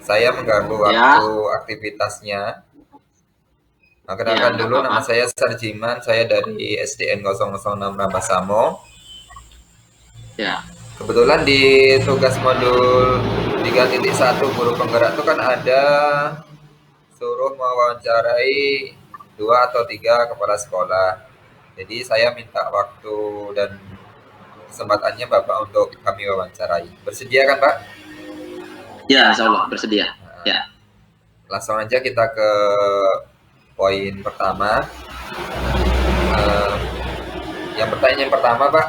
Saya mengganggu waktu Ya, aktivitasnya. ya, Perkenalkan nggak dulu, apa-apa. nama saya Sarjiman, saya dari SDN 006 Rambasamo. Ya, Kebetulan di tugas modul 3.1 guru penggerak itu kan ada suruh mewawancarai 2 atau 3 kepala sekolah. Jadi saya minta waktu dan kesempatannya Bapak untuk kami wawancarai. Bersedia kan Pak? ya, Insya Allah bersedia. Ya, Langsung aja kita ke poin pertama. Eh, yang pertanyaan pertama Pak,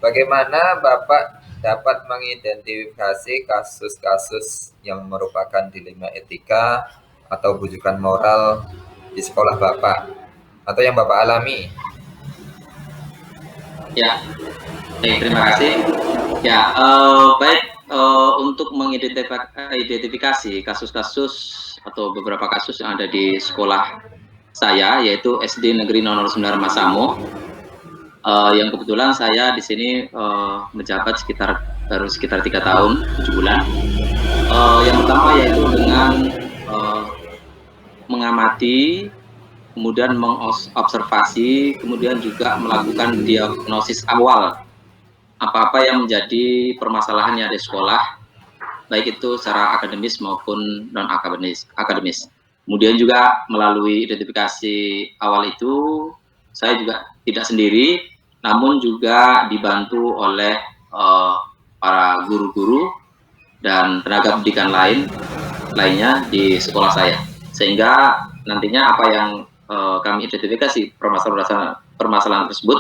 bagaimana Bapak dapat mengidentifikasi kasus-kasus yang merupakan dilema etika atau bujukan moral di sekolah Bapak atau yang Bapak alami? ya. Baik, terima kasih. Ya, baik, untuk mengidentifikasi kasus-kasus atau beberapa kasus yang ada di sekolah saya, yaitu SD Negeri 009 Masamo, yang kebetulan saya di sini menjabat baru sekitar 3 tahun 7 bulan. Yang pertama yaitu dengan uh, mengamati, kemudian mengobservasi, kemudian juga melakukan diagnosis awal apa-apa yang menjadi permasalahannya di sekolah, baik itu secara akademis maupun non akademis. Kemudian juga melalui identifikasi awal itu, saya juga tidak sendiri, namun juga dibantu oleh para guru-guru dan tenaga pendidikan lainnya di sekolah saya. Sehingga nantinya apa yang kami identifikasi permasalahan tersebut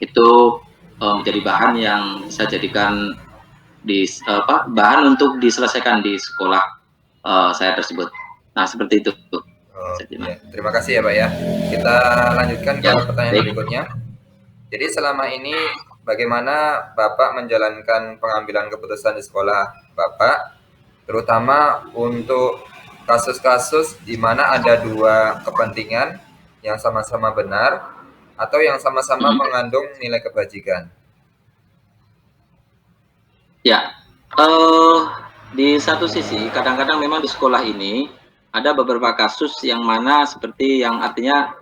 itu menjadi bahan yang bisa jadikan bahan untuk diselesaikan di sekolah saya tersebut. Nah, seperti itu. Oh, ya. Terima kasih ya Pak ya. Kita lanjutkan ke Ya, pertanyaan baik. berikutnya. Jadi selama ini bagaimana Bapak menjalankan pengambilan keputusan di sekolah Bapak, terutama untuk kasus-kasus di mana ada 2 kepentingan yang sama-sama benar atau yang sama-sama Hmm. mengandung nilai kebajikan? Ya, uh, di satu sisi kadang-kadang memang di sekolah ini ada beberapa kasus yang mana seperti yang artinya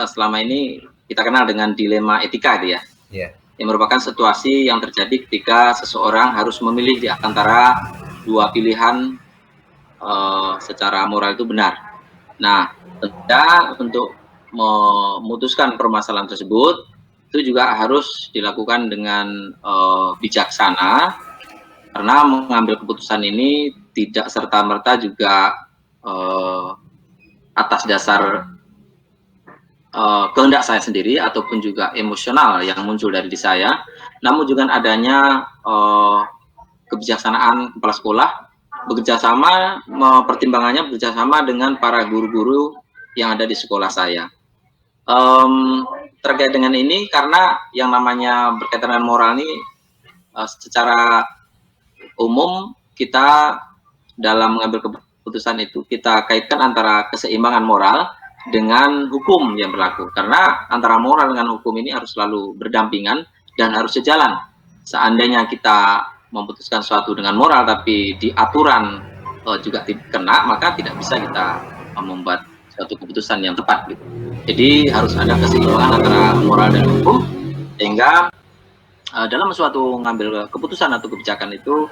selama ini kita kenal dengan dilema etika gitu ya. Iya. Yang merupakan situasi yang terjadi ketika seseorang harus memilih di antara dua pilihan secara moral itu benar. Nah, tentunya untuk memutuskan permasalahan tersebut itu juga harus dilakukan dengan bijaksana, karena mengambil keputusan ini tidak serta-merta juga atas dasar kehendak saya sendiri ataupun juga emosional yang muncul dari diri saya, namun juga adanya kebijaksanaan kepala sekolah bekerjasama, pertimbangannya bekerjasama dengan para guru-guru yang ada di sekolah saya. Terkait dengan ini, karena yang namanya berkaitan dengan moral ini secara umum kita dalam mengambil keputusan itu kita kaitkan antara keseimbangan moral dengan hukum yang berlaku, karena antara moral dengan hukum ini harus selalu berdampingan dan harus sejalan. Seandainya kita memutuskan sesuatu dengan moral tapi di aturan juga tidak kena, maka tidak bisa kita membuat suatu keputusan yang tepat gitu. Jadi harus ada keseimbangan antara moral dan hukum, sehingga dalam suatu mengambil keputusan atau kebijakan itu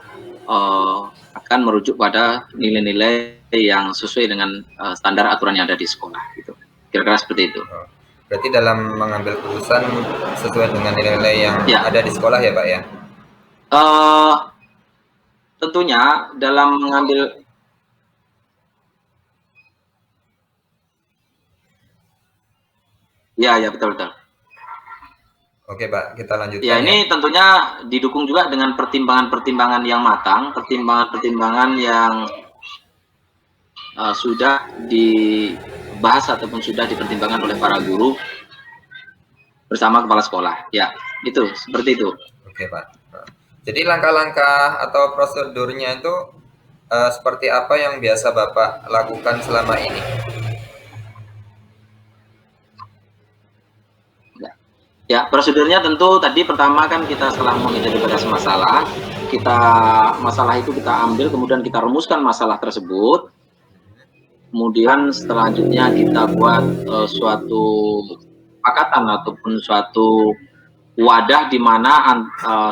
akan merujuk pada nilai-nilai yang sesuai dengan standar aturan yang ada di sekolah gitu. Kira-kira seperti itu. Oh, berarti dalam mengambil keputusan sesuai dengan nilai-nilai yang Ya, ada di sekolah ya Pak ya? uh, tentunya dalam mengambil, ya, ya, betul, betul. Oke Pak, kita Ya, lanjutkan ya. ini tentunya didukung juga dengan pertimbangan-pertimbangan yang matang, pertimbangan-pertimbangan yang sudah dibahas ataupun sudah dipertimbangkan oleh para guru bersama kepala sekolah. Ya, itu seperti itu. Oke Pak. Jadi langkah-langkah atau prosedurnya itu seperti apa yang biasa Bapak lakukan selama ini? Ya, prosedurnya tentu tadi pertama kan kita setelah mengidentifikasi masalah, masalah itu kita ambil, kemudian kita rumuskan masalah tersebut. Kemudian selanjutnya kita buat suatu kesepakatan ataupun suatu wadah di mana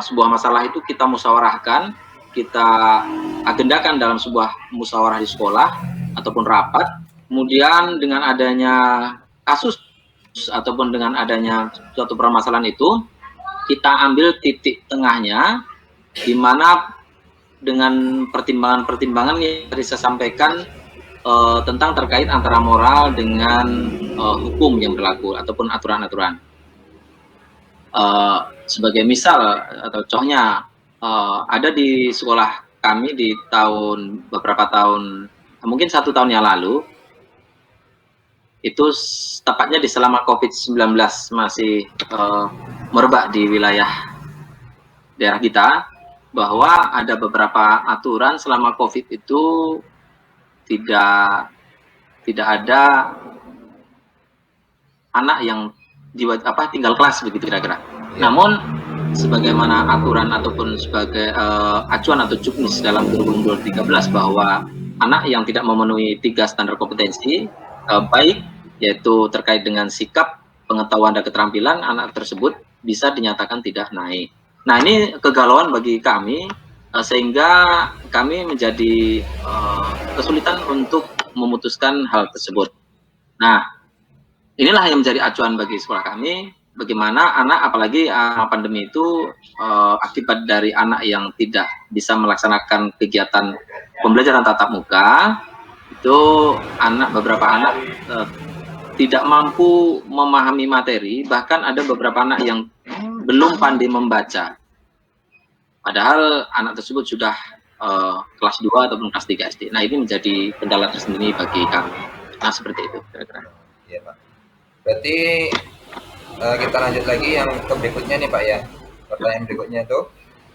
sebuah masalah itu kita musyawarahkan, kita agendakan dalam sebuah musyawarah di sekolah ataupun rapat. Kemudian dengan adanya kasus ataupun dengan adanya suatu permasalahan itu, kita ambil titik tengahnya, di mana dengan pertimbangan-pertimbangan yang tadi saya sampaikan tentang terkait antara moral dengan hukum yang berlaku ataupun aturan-aturan. Sebagai misal atau contohnya, ada di sekolah kami di beberapa tahun, mungkin 1 tahun yang lalu, itu tepatnya di selama COVID-19 masih merebak di wilayah daerah kita, bahwa ada beberapa aturan selama COVID itu tidak ada anak yang tinggal kelas begitu kira-kira. Namun sebagaimana aturan ataupun sebagai acuan atau juknis dalam kurikulum 2013 bahwa anak yang tidak memenuhi 3 standar kompetensi baik, yaitu terkait dengan sikap, pengetahuan dan keterampilan, anak tersebut bisa dinyatakan tidak naik. Nah, ini kegalauan bagi kami, sehingga kami menjadi kesulitan untuk memutuskan hal tersebut. Nah, inilah yang menjadi acuan bagi sekolah kami, bagaimana anak, apalagi pandemi itu, akibat dari anak yang tidak bisa melaksanakan kegiatan pembelajaran tatap muka, itu beberapa anak tidak mampu memahami materi, bahkan ada beberapa anak yang belum pandai membaca. Padahal anak tersebut sudah kelas 2 ataupun kelas 3 SD. Nah, ini menjadi kendala tersendiri bagi kami. Nah, seperti itu kira-kira. Iya, Pak. Berarti kita lanjut lagi yang ke berikutnya nih, Pak ya. Pertanyaan berikutnya itu,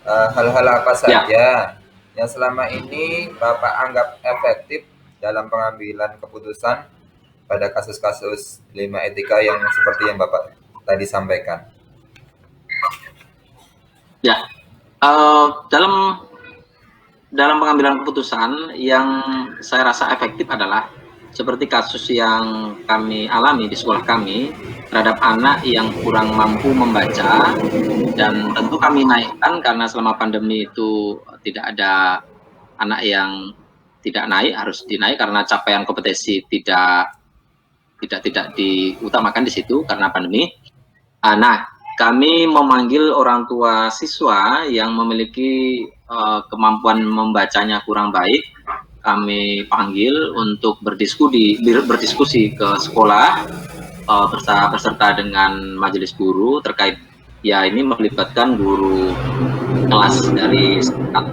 hal-hal apa saja yang selama ini Bapak anggap efektif dalam pengambilan keputusan pada kasus-kasus dilema etika yang seperti yang Bapak tadi sampaikan? Ya, dalam pengambilan keputusan yang saya rasa efektif adalah seperti kasus yang kami alami di sekolah kami terhadap anak yang kurang mampu membaca, dan tentu kami naikkan karena selama pandemi itu tidak ada anak yang tidak naik, harus dinaik karena capaian kompetensi tidak diutamakan di situ karena pandemi. Nah, kami memanggil orang tua siswa yang memiliki kemampuan membacanya kurang baik. Kami panggil untuk berdiskusi ke sekolah beserta dengan majelis guru terkait, ya ini melibatkan guru kelas dari sekolah.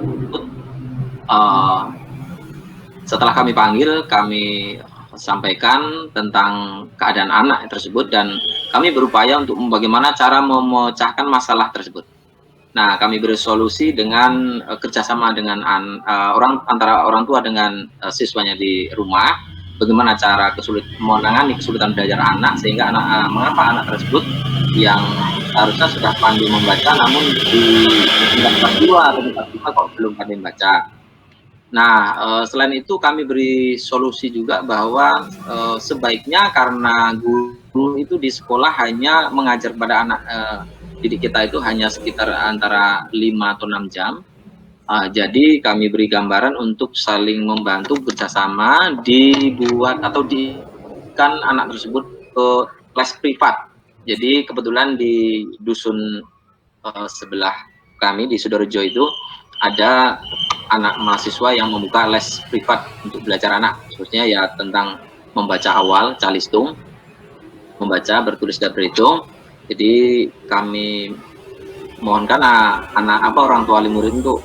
Setelah kami panggil, kami sampaikan tentang keadaan anak tersebut dan kami berupaya untuk bagaimana cara memecahkan masalah tersebut. Nah, kami beri solusi dengan kerjasama dengan antara orang tua dengan siswanya di rumah, bagaimana cara menangani kesulitan belajar anak, sehingga mengapa anak tersebut yang harusnya sudah pandai membaca namun di tingkat kelas 2 atau tingkat 5 kok belum pandai membaca. Nah, selain itu kami beri solusi juga bahwa sebaiknya, karena guru itu di sekolah hanya mengajar pada anak didik kita itu hanya sekitar antara 5 atau 6 jam. Jadi kami beri gambaran untuk saling membantu bekerjasama, dibuat atau dikan anak tersebut ke les privat. Jadi kebetulan di dusun sebelah kami di Sidoarjo itu ada anak mahasiswa yang membuka les privat untuk belajar anak, khususnya ya tentang membaca awal, calistung, membaca, bertulis dan berhitung. Jadi kami mohonkan orang tua wali murid untuk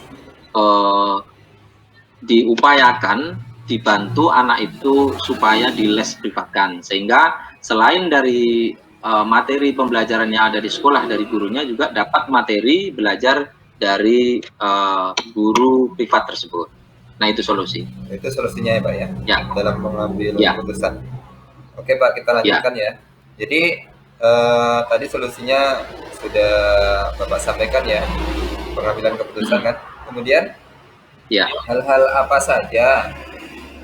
diupayakan, dibantu anak itu supaya di les privatkan, sehingga selain dari materi pembelajaran yang ada di sekolah dari gurunya, juga dapat materi belajar dari guru privat tersebut. Nah, itu solusi. Itu solusinya ya, Pak ya? Ya. Dalam mengambil keputusan. Oke, Pak, kita lanjutkan ya. Jadi tadi solusinya sudah Bapak sampaikan ya, pengambilan keputusan kan. Kemudian Ya, hal-hal apa saja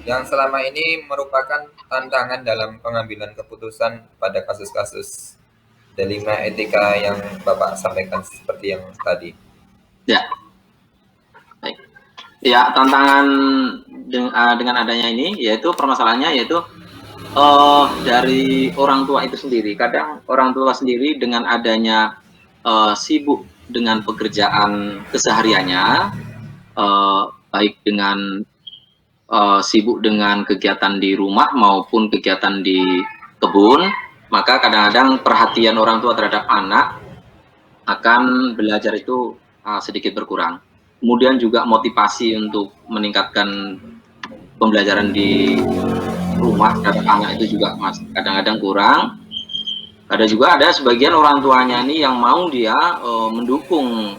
yang selama ini merupakan tantangan dalam pengambilan keputusan pada kasus-kasus dilema etika yang Bapak sampaikan seperti yang tadi? ya, baik. Ya, tantangan dengan adanya ini, yaitu permasalahannya, yaitu dari orang tua itu sendiri. Kadang orang tua sendiri dengan adanya sibuk dengan pekerjaan kesehariannya, baik dengan sibuk dengan kegiatan di rumah maupun kegiatan di kebun, maka kadang-kadang perhatian orang tua terhadap anak akan belajar itu sedikit berkurang. Kemudian juga motivasi untuk meningkatkan pembelajaran di rumah terhadap anak itu juga kadang-kadang kurang. Ada sebagian orang tuanya ini yang mau dia mendukung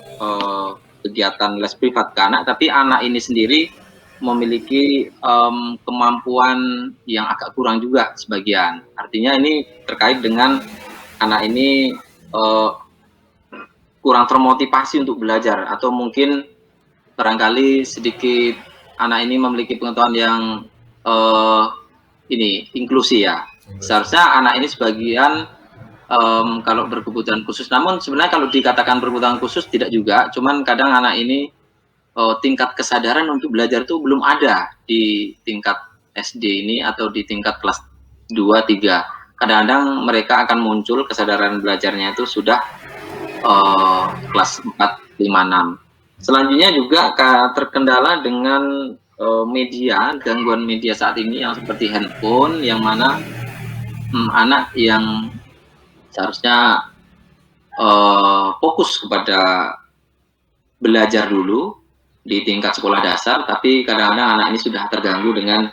kegiatan les privat ke anak, tapi anak ini sendiri memiliki kemampuan yang agak kurang juga sebagian. Artinya ini terkait dengan anak ini kurang termotivasi untuk belajar, atau mungkin barangkali sedikit anak ini memiliki pengetahuan yang ini inklusi ya. Seharusnya anak ini sebagian kalau berkebutuhan khusus, namun sebenarnya kalau dikatakan berkebutuhan khusus tidak juga, cuman kadang anak ini tingkat kesadaran untuk belajar itu belum ada di tingkat SD ini atau di tingkat kelas 2, 3. Kadang-kadang mereka akan muncul kesadaran belajarnya itu sudah kelas 4, 5, 6. Selanjutnya juga terkendala dengan media, gangguan media saat ini yang seperti handphone, yang mana anak yang seharusnya fokus kepada belajar dulu di tingkat sekolah dasar, tapi kadang-kadang anak ini sudah terganggu dengan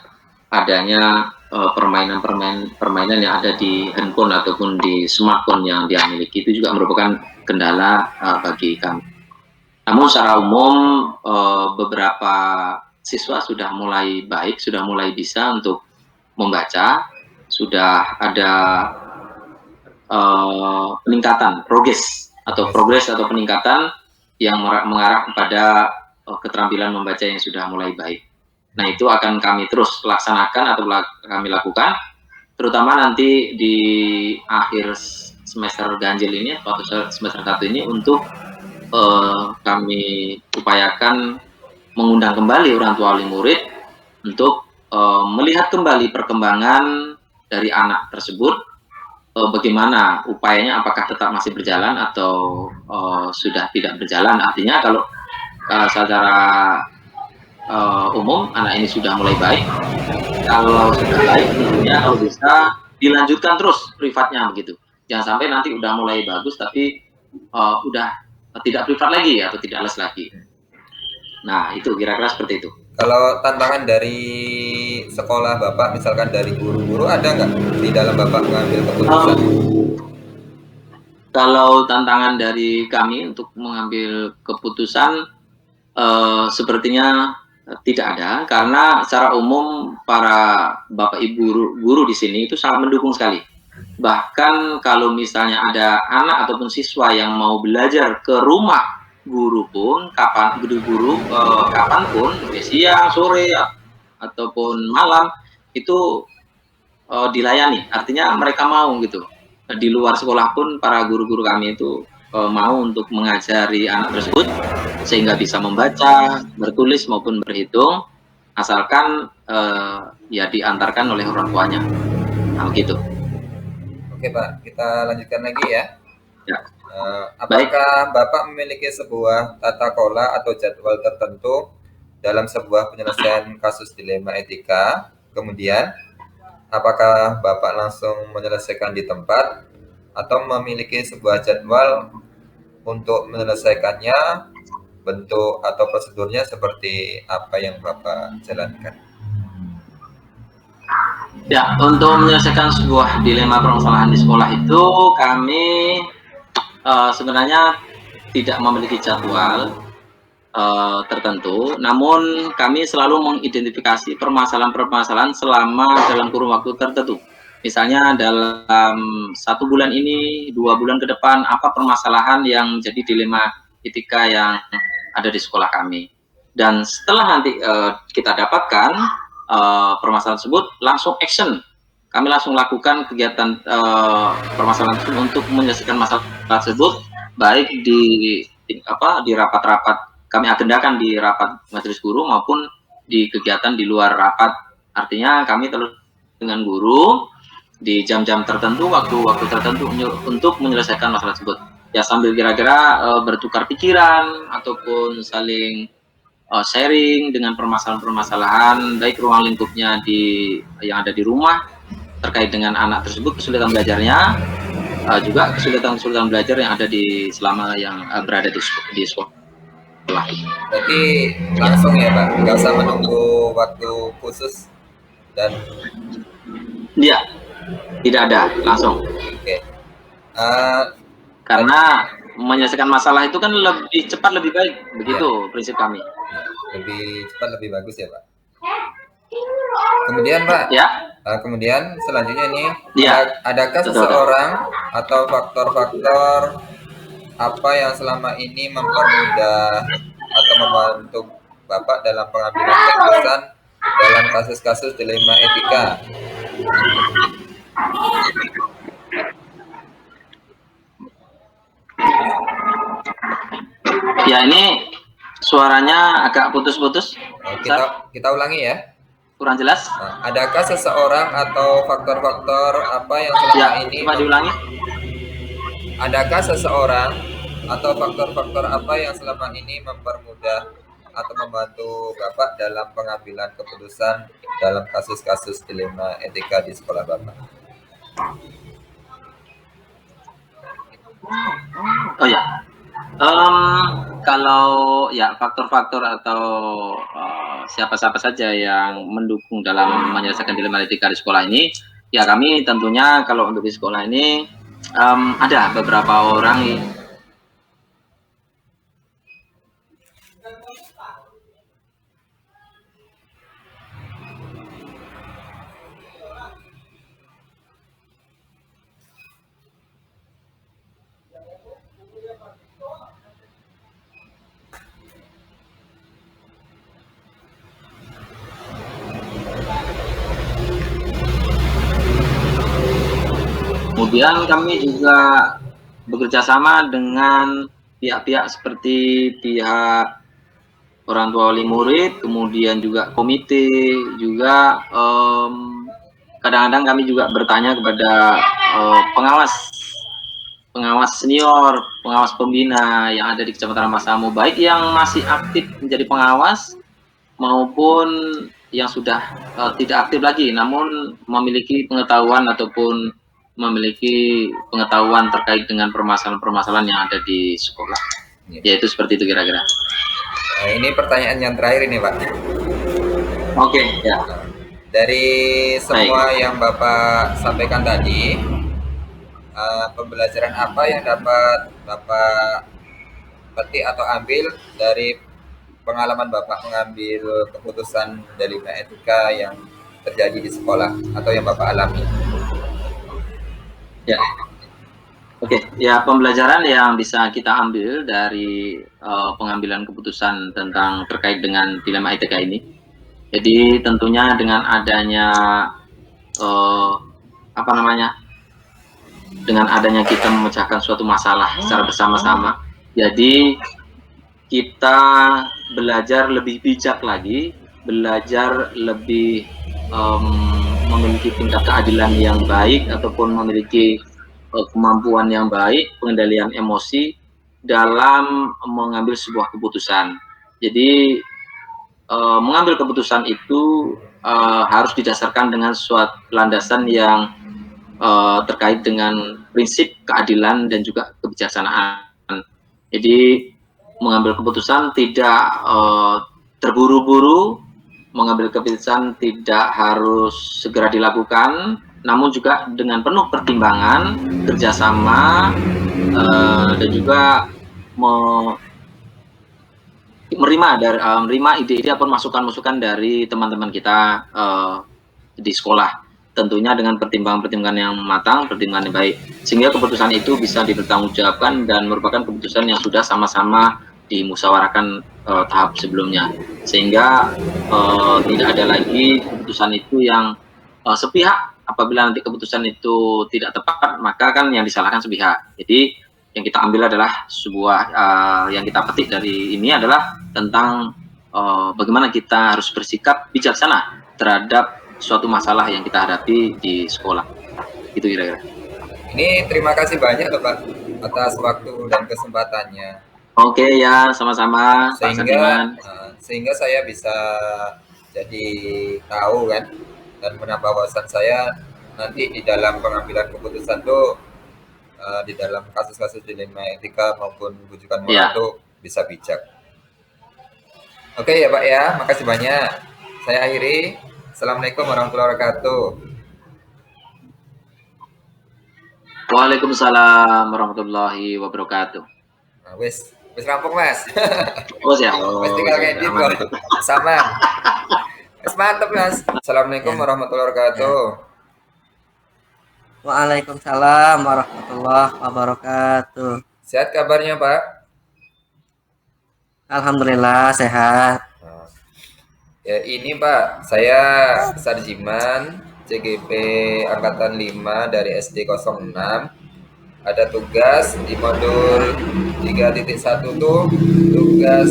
adanya permainan yang ada di handphone ataupun di smartphone yang dia miliki. Itu juga merupakan kendala bagi kami. Namun secara umum beberapa siswa sudah mulai baik, sudah mulai bisa untuk membaca, sudah ada peningkatan progres atau peningkatan yang mengarah kepada keterampilan membaca yang sudah mulai baik. Nah, itu akan kami terus laksanakan atau kami lakukan, terutama nanti di akhir semester ganjil ini atau semester 1 ini, untuk kami upayakan mengundang kembali orang tua wali murid untuk melihat kembali perkembangan dari anak tersebut, bagaimana upayanya, apakah tetap masih berjalan atau sudah tidak berjalan. Artinya kalau secara umum anak ini sudah mulai baik, kalau sudah baik tentunya kalau bisa dilanjutkan terus privatnya begitu. Jangan sampai nanti udah mulai bagus tapi udah tidak privat lagi atau tidak les lagi. Nah, itu kira-kira seperti itu. Kalau tantangan dari sekolah Bapak, misalkan dari guru-guru, ada nggak di dalam Bapak mengambil keputusan? Kalau tantangan dari kami untuk mengambil keputusan sepertinya tidak ada, karena secara umum para Bapak Ibu guru di sini itu sangat mendukung sekali. Bahkan kalau misalnya ada anak ataupun siswa yang mau belajar ke rumah guru pun, kapanpun, siang, sore, ataupun malam, itu dilayani. Artinya mereka mau gitu. Di luar sekolah pun para guru-guru kami itu mau untuk mengajari anak tersebut sehingga bisa membaca, bertulis maupun berhitung, asalkan ya diantarkan oleh orang tuanya. Nah, begitu. Oke Pak, kita lanjutkan lagi ya. Ya. Apakah Bapak memiliki sebuah tata kelola atau jadwal tertentu dalam sebuah penyelesaian kasus dilema etika? Kemudian, apakah Bapak langsung menyelesaikan di tempat atau memiliki sebuah jadwal untuk menyelesaikannya? Bentuk atau prosedurnya seperti apa yang Bapak jalankan? Ya, untuk menyelesaikan sebuah dilema permasalahan di sekolah itu kami sebenarnya tidak memiliki jadwal tertentu, namun kami selalu mengidentifikasi permasalahan-permasalahan selama dalam kurun waktu tertentu. Misalnya dalam 1 bulan ini, 2 bulan ke depan, apa permasalahan yang menjadi dilema etika yang ada di sekolah kami. Dan setelah nanti kita dapatkan permasalahan tersebut, langsung action. Kami langsung lakukan kegiatan permasalahan tersebut untuk menyelesaikan masalah tersebut, baik di rapat-rapat kami agendakan di rapat majelis guru maupun di kegiatan di luar rapat. Artinya kami terus dengan guru di jam-jam tertentu, waktu-waktu tertentu untuk menyelesaikan masalah tersebut. Ya sambil kira-kira bertukar pikiran ataupun saling sharing dengan permasalahan-permasalahan baik ruang lingkupnya yang ada di rumah terkait dengan anak tersebut, kesulitan belajarnya, juga kesulitan belajar yang ada selama yang berada di sekolah. Berarti langsung ya Pak, nggak usah menunggu waktu khusus dan Iya, tidak ada langsung. oke. Karena menyelesaikan masalah itu kan lebih cepat lebih baik, begitu prinsip kami. Lebih cepat lebih bagus ya Pak. Kemudian Pak, Ya, kemudian selanjutnya nih, ya, adakah betul. seseorang atau faktor-faktor apa yang selama ini mempermudah atau membantu Bapak dalam pengambilan keputusan dalam kasus-kasus dilema etika? Ya, ini suaranya agak putus-putus. Kita ulangi ya. Kurang jelas. Adakah seseorang atau faktor-faktor apa yang selama ini coba diulangi. Adakah seseorang atau faktor-faktor apa yang selama ini mempermudah atau membantu Bapak dalam pengambilan keputusan dalam kasus-kasus dilema etika di sekolah Bapak? Oh ya, kalau ya faktor-faktor atau siapa-siapa saja yang mendukung dalam menyelesaikan dilema etika di sekolah ini, ya kami tentunya kalau untuk di sekolah ini ada beberapa orang Kemudian kami juga bekerja sama dengan pihak-pihak seperti pihak orang tua wali murid, kemudian juga komite, juga kadang-kadang kami juga bertanya kepada pengawas senior, pengawas pembina yang ada di Kecamatan Ramasamo, baik yang masih aktif menjadi pengawas maupun yang sudah tidak aktif lagi, namun memiliki pengetahuan ataupun memiliki pengetahuan terkait dengan permasalahan-permasalahan yang ada di sekolah. Yaitu seperti itu kira-kira. Nah, ini pertanyaan yang terakhir ini Pak. Oke, ya. Dari semua yang Bapak sampaikan tadi, pembelajaran apa yang dapat Bapak petik atau ambil dari pengalaman Bapak mengambil keputusan dilema etika yang terjadi di sekolah atau yang Bapak alami? Ya, oke. Ya, pembelajaran yang bisa kita ambil dari pengambilan keputusan tentang terkait dengan dilema etika ini. Jadi tentunya dengan adanya dengan adanya kita memecahkan suatu masalah secara bersama-sama. Jadi kita belajar lebih bijak lagi, belajar lebih memiliki tingkat keadilan yang baik ataupun memiliki kemampuan yang baik, pengendalian emosi dalam mengambil sebuah keputusan. Jadi mengambil keputusan itu harus didasarkan dengan suatu landasan yang terkait dengan prinsip keadilan dan juga kebijaksanaan. Jadi mengambil keputusan tidak terburu-buru, mengambil keputusan tidak harus segera dilakukan, namun juga dengan penuh pertimbangan, kerjasama, dan juga menerima ide-ide atau masukan-masukan dari teman-teman kita di sekolah. Tentunya dengan pertimbangan-pertimbangan yang matang, pertimbangan yang baik, sehingga keputusan itu bisa dipertanggungjawabkan dan merupakan keputusan yang sudah sama-sama dimusyawarahkan tahap sebelumnya, sehingga tidak ada lagi keputusan itu yang sepihak. Apabila nanti keputusan itu tidak tepat, maka kan yang disalahkan sepihak. Jadi yang kita ambil adalah sebuah yang kita petik dari ini adalah tentang bagaimana kita harus bersikap bijaksana terhadap suatu masalah yang kita hadapi di sekolah. Itu kira-kira. Ini terima kasih banyak loh Pak atas waktu dan kesempatannya. Oke ya, sama-sama Pak Sardiman. Sehingga saya bisa jadi tahu kan dan menambah wawasan saya nanti di dalam pengambilan keputusan tuh di dalam kasus-kasus dilema etika maupun rujukan moral Iya. tuh bisa bijak. Oke ya Pak ya, makasih banyak. Saya akhiri. Assalamualaikum warahmatullahi wabarakatuh. Waalaikumsalam warahmatullahi wabarakatuh. Nah, wis rampung Mas. Oh siap. Wis tinggal edit kok. Sama. Wis mantep Mas. Assalamualaikum Ya. warahmatullahi wabarakatuh. Waalaikumsalam warahmatullahi wabarakatuh. Sehat kabarnya Pak? Alhamdulillah sehat. Nah, ya ini Pak, saya Sarjiman, CGP Angkatan 5 dari SD 06. Ada tugas di modul 3.1 tuh tugas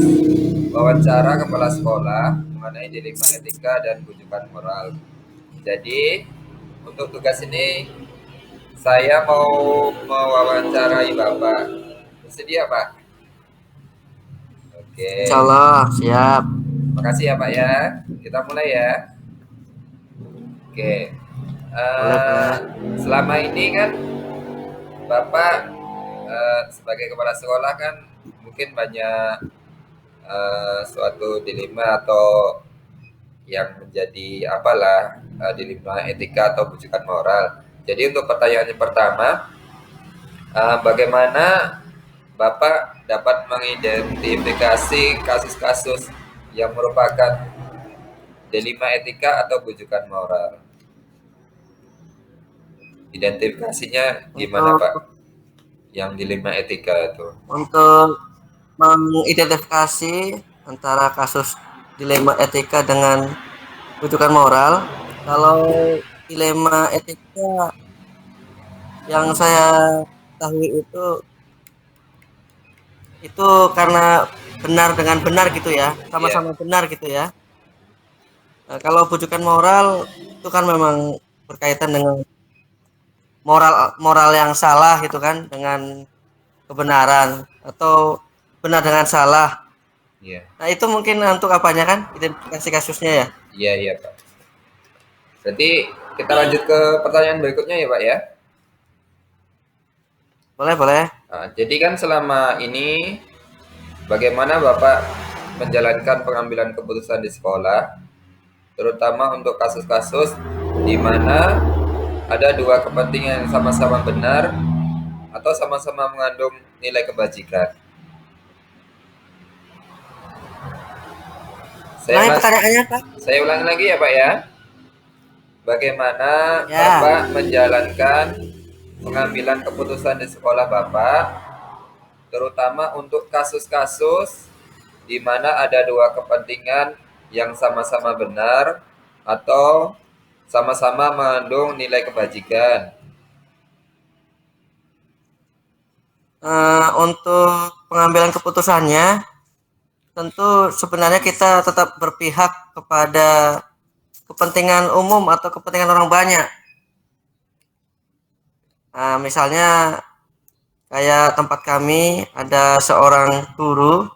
wawancara kepala sekolah mengenai dilema etika dan rujukan moral. Jadi untuk tugas ini saya mau mewawancarai Bapak. Bersedia Pak? Oke. Insyaallah siap. Makasih ya Pak ya. Kita mulai ya. Oke. Boleh. Selama ini kan Bapak sebagai kepala sekolah kan mungkin banyak suatu dilema atau yang menjadi apalah dilema etika atau rujukan moral. Jadi untuk pertanyaan yang pertama, bagaimana Bapak dapat mengidentifikasi kasus-kasus yang merupakan dilema etika atau rujukan moral? Identifikasinya gimana Pak? Yang dilema etika itu. Untuk mengidentifikasi antara kasus dilema etika dengan rujukan moral, kalau dilema etika yang saya ketahui itu karena benar dengan benar gitu ya, sama-sama benar gitu ya. Nah, kalau rujukan moral itu kan memang berkaitan dengan moral yang salah gitu kan, dengan kebenaran atau benar dengan salah. Iya. Nah itu mungkin untuk apanya kan identifikasi kasusnya ya. Iya Pak. Berarti kita lanjut ke pertanyaan berikutnya ya Pak ya. Boleh. Nah, jadi kan selama ini bagaimana Bapak menjalankan pengambilan keputusan di sekolah, terutama untuk kasus-kasus di mana ada dua kepentingan yang sama-sama benar atau sama-sama mengandung nilai kebajikan. Pertanyaannya Pak? Saya ulangi lagi ya Pak ya. Bagaimana Ya. Bapak menjalankan pengambilan keputusan di sekolah Bapak, terutama untuk kasus-kasus di mana ada dua kepentingan yang sama-sama benar atau sama-sama mengandung nilai kebajikan. Untuk pengambilan keputusannya, tentu sebenarnya kita tetap berpihak kepada kepentingan umum atau kepentingan orang banyak. Nah, misalnya kayak tempat kami ada seorang guru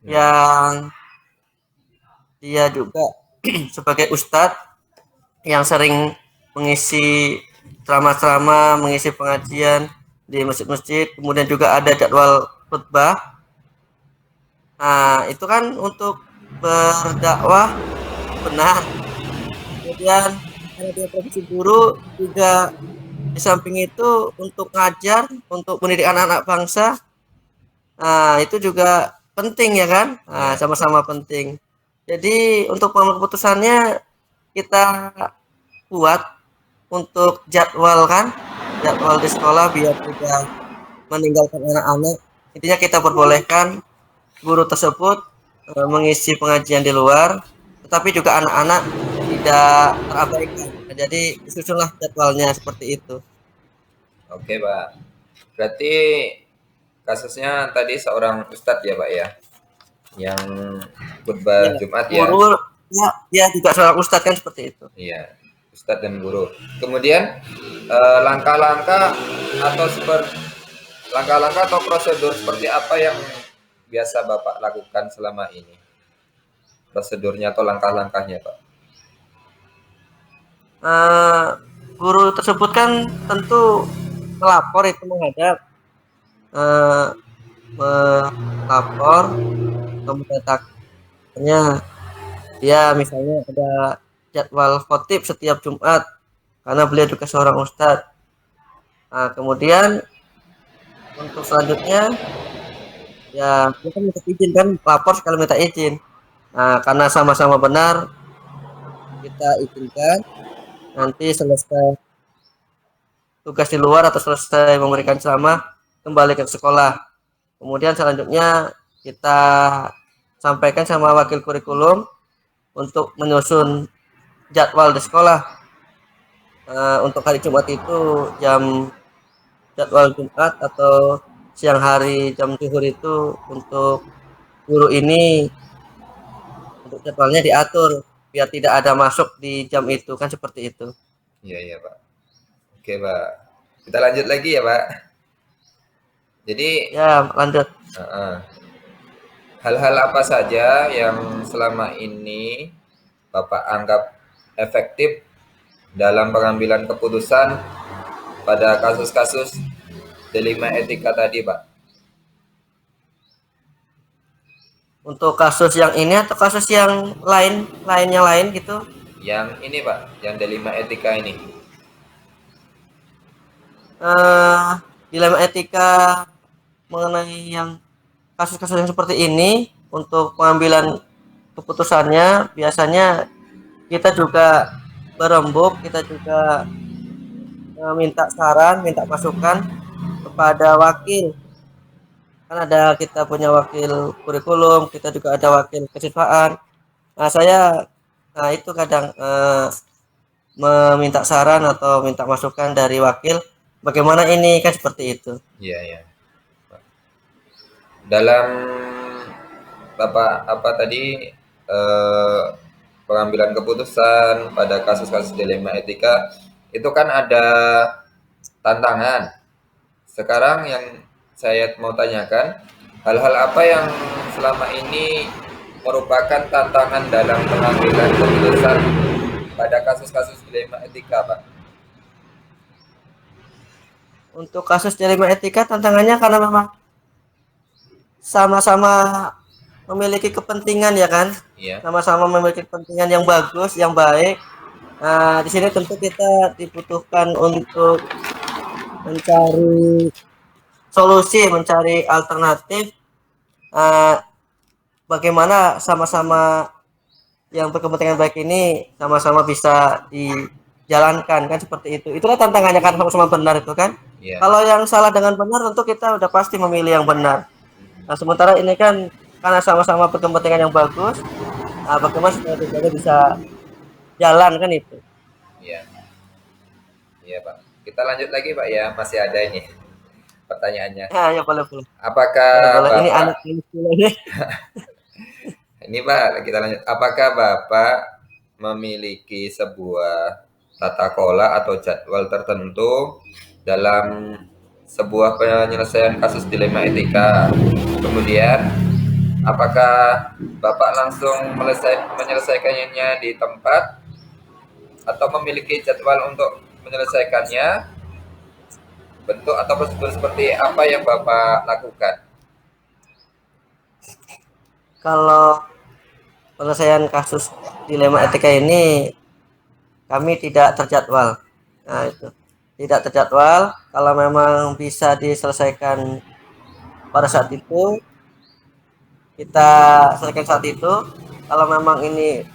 yang dia juga sebagai ustadz yang sering mengisi ceramah-ceramah, mengisi pengajian di masjid-masjid, kemudian juga ada jadwal khutbah. Nah, itu kan untuk berdakwah benar. Kemudian karena dia profesi guru juga di samping itu untuk ngajar, untuk mendidik anak-anak bangsa. Nah, itu juga penting ya kan? Nah, sama-sama penting. Jadi untuk pengambilan keputusannya kita buat untuk jadwal di sekolah biar tidak meninggalkan anak-anak. Intinya kita perbolehkan guru tersebut mengisi pengajian di luar, tetapi juga anak-anak tidak terabaikan. Nah, jadi disusunlah jadwalnya seperti itu. Oke, Pak. Berarti kasusnya tadi seorang ustadz ya, Pak ya, yang Ya, khutbah Jumat ya. guru ya, dia juga seorang ustadz kan seperti itu. Iya, ustadz dan guru. Kemudian langkah-langkah atau langkah-langkah atau prosedur seperti apa yang biasa Bapak lakukan selama ini? Prosedurnya atau langkah-langkahnya, Pak? Eh, Guru tersebut kan tentu melapor itu menghadap eh, melapor kemudian taknya dia misalnya ada jadwal khotib setiap Jumat karena beliau juga seorang ustadz. Nah, kemudian untuk selanjutnya ya dia kan minta izin kan, lapor sekali minta izin. Nah, karena sama-sama benar kita izinkan, nanti selesai tugas di luar atau selesai memberikan ceramah kembali ke sekolah. Kemudian selanjutnya kita sampaikan sama wakil kurikulum untuk menyusun jadwal di sekolah. Untuk hari Jumat itu jadwal Jumat atau siang hari jam zuhur itu untuk guru ini, untuk jadwalnya diatur biar tidak ada masuk di jam itu kan, seperti itu. Iya, iya, Pak. Oke, Pak. Kita lanjut lagi ya, Pak. Jadi, Ya, lanjut. hal-hal apa saja yang selama ini Bapak anggap efektif dalam pengambilan keputusan pada kasus-kasus dilema etika tadi, Pak? Untuk kasus yang ini atau kasus yang lain gitu? Yang ini, Pak, yang dilema etika ini. Dilema etika mengenai yang kasus-kasus yang seperti ini, untuk pengambilan keputusannya biasanya kita juga berembuk, kita juga minta saran, minta masukan kepada wakil. Kan ada, kita punya wakil kurikulum, kita juga ada wakil kesiswaan. Nah itu kadang meminta saran atau minta masukan dari wakil, bagaimana ini kan, seperti itu. Iya, iya. Dalam Bapak apa tadi pengambilan keputusan pada kasus-kasus dilema etika itu kan ada tantangan. Sekarang yang saya mau tanyakan, hal-hal apa yang selama ini merupakan tantangan dalam pengambilan keputusan pada kasus-kasus dilema etika, Pak? Untuk kasus dilema etika tantangannya karena memang sama-sama memiliki kepentingan ya kan, Iya. sama-sama memiliki kepentingan yang bagus, yang baik. Nah, di sini tentu kita dibutuhkan untuk mencari solusi, mencari alternatif. Bagaimana sama-sama yang berkepentingan baik ini sama-sama bisa dijalankan kan, seperti itu. Itulah tantangannya kan, sama-sama benar itu kan. Iya. Kalau yang salah dengan benar tentu kita udah pasti memilih yang benar. Nah, sementara ini kan karena sama-sama berkepentingan yang bagus, nah bagaimana supaya kita bisa jalan kan itu. Iya. Iya, Pak. Kita lanjut lagi, Pak ya. Masih ada ini pertanyaannya. Ya boleh. Apakah Boleh. Ini Bapak anak ini. ini Pak, kita lanjut. Apakah Bapak memiliki sebuah tata kelola atau jadwal tertentu dalam sebuah penyelesaian kasus dilema etika? Kemudian, apakah Bapak langsung menyelesaikannya di tempat atau memiliki jadwal untuk menyelesaikannya? Bentuk atau prosedur seperti apa yang Bapak lakukan? Kalau penyelesaian kasus dilema etika ini kami tidak terjadwal. Nah, itu tidak terjadwal. Kalau memang bisa diselesaikan pada saat itu, kita selesaikan saat itu. Kalau memang ini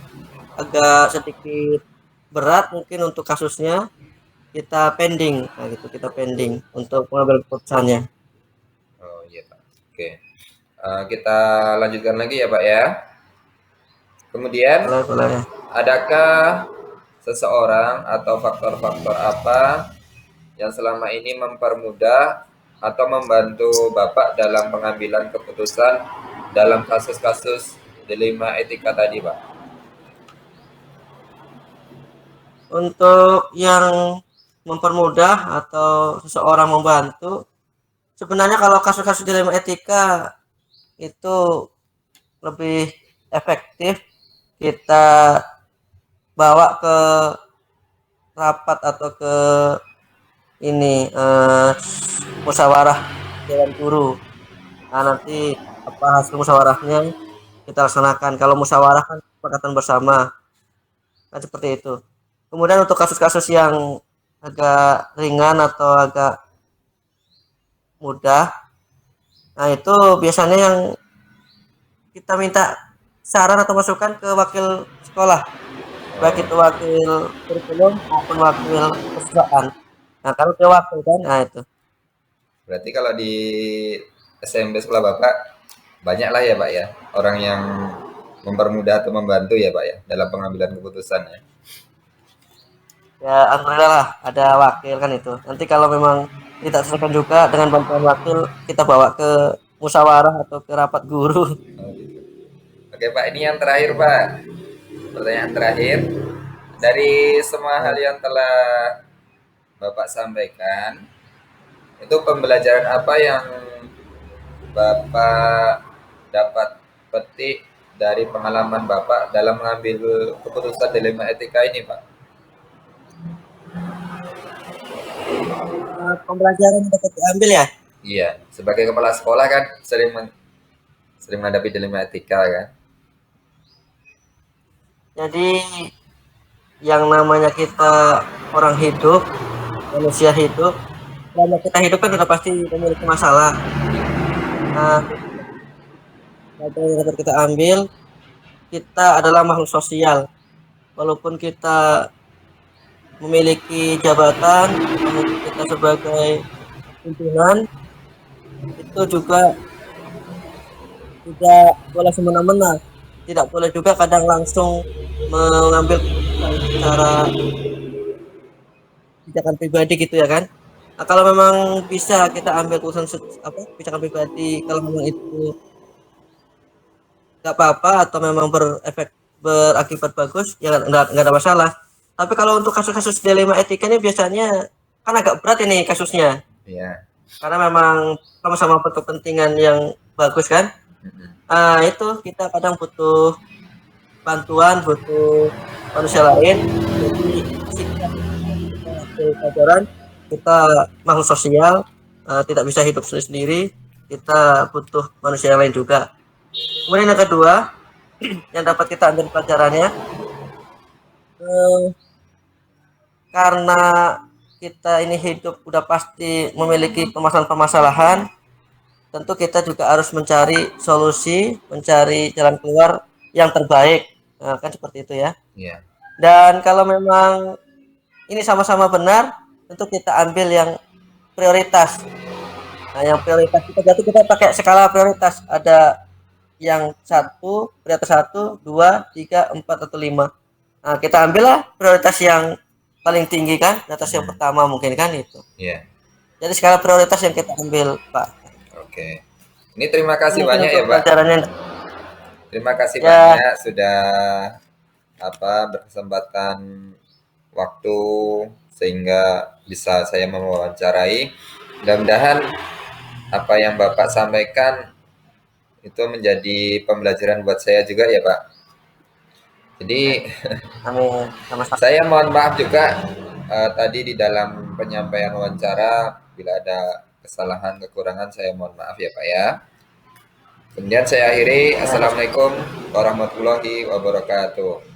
agak sedikit berat mungkin untuk kasusnya, kita pending. Nah, gitu, kita pending untuk mengambil keputusannya. Oh iya, Pak. Oke. Kita lanjutkan lagi ya Pak ya. Kemudian, Boleh. adakah seseorang atau faktor-faktor apa yang selama ini mempermudah atau membantu Bapak dalam pengambilan keputusan dalam kasus-kasus dilema etika tadi, Pak? Untuk yang mempermudah atau seseorang membantu, sebenarnya kalau kasus-kasus dilema etika itu lebih efektif kita bawa ke rapat atau ke ini musyawarah dewan guru. Nah, nanti apa hasil musyawarahnya kita laksanakan. Kalau musyawarah kan kesepakatan bersama, kan seperti itu. Kemudian untuk kasus-kasus yang agak ringan atau agak mudah, nah itu biasanya yang kita minta saran atau masukan ke wakil sekolah, baik itu wakil kurikulum maupun wakil perusahaan. Nah kalau ke wakil kan, nah itu. Berarti kalau di SMP sekolah Bapak banyak lah ya Pak ya orang yang mempermudah atau membantu ya Pak ya dalam pengambilan keputusan ya. Ya alhamdulillah lah ada wakil kan itu. Nanti kalau memang tidak selesai juga dengan bantuan wakil, kita bawa ke musyawarah atau ke rapat guru. Oh, gitu. Oke Pak, ini yang terakhir Pak. Pertanyaan terakhir. Dari semua hal yang telah Bapak sampaikan, itu pembelajaran apa yang Bapak dapat petik dari pengalaman Bapak dalam mengambil keputusan dilema etika ini, Pak? Pembelajaran yang dapat diambil ya. Iya, sebagai kepala sekolah kan sering menghadapi dilema etika kan. Jadi yang namanya kita orang hidup, manusia hidup, selama kita hidup kan sudah pasti memiliki masalah. Nah, pelajaran yang dapat kita ambil, kita adalah makhluk sosial. Walaupun kita memiliki jabatan, walaupun kita sebagai pimpinan, itu juga tidak boleh semena-mena, tidak boleh juga kadang langsung mengambil keputusan secara pijakan pribadi gitu ya kan. Nah, kalau memang bisa kita ambil keputusan pijakan pribadi, kalau memang itu nggak apa-apa atau memang berakibat bagus, ya nggak ada masalah. Tapi kalau untuk kasus-kasus dilema etika ini biasanya kan agak berat ini kasusnya, Iya. karena memang sama-sama berkepentingan yang bagus kan. Nah itu kita kadang butuh bantuan, butuh manusia lain. Jadi sikap pelajaran kita makhluk sosial, tidak bisa hidup sendiri, kita butuh manusia lain juga. Kemudian yang kedua yang dapat kita ambil pelajarannya, karena kita ini hidup udah pasti memiliki permasalahan-permasalahan, tentu kita juga harus mencari solusi, mencari jalan keluar yang terbaik. Nah, kan seperti itu ya. Iya. Dan kalau memang ini sama-sama benar, tentu kita ambil yang prioritas. Nah, yang prioritas kita pakai skala prioritas. Ada yang prioritas 1, 2, 3, 4 atau 5. Nah, kita ambillah prioritas yang paling tinggi kan, prioritas yang pertama mungkin kan itu. Iya. Jadi skala prioritas yang kita ambil, Pak. Oke. Ini terima kasih Mungkin banyak untuk ya, Pak. pelajarannya. Terima kasih Ya. banyak sudah berkesempatan waktu sehingga bisa saya mewawancarai. Mudah-mudahan apa yang Bapak sampaikan itu menjadi pembelajaran buat saya juga ya Pak. Jadi Amin. Sama-sama. saya mohon maaf juga tadi di dalam penyampaian wawancara bila ada kesalahan kekurangan saya mohon maaf ya Pak ya. Kemudian saya akhiri. Assalamualaikum warahmatullahi wabarakatuh.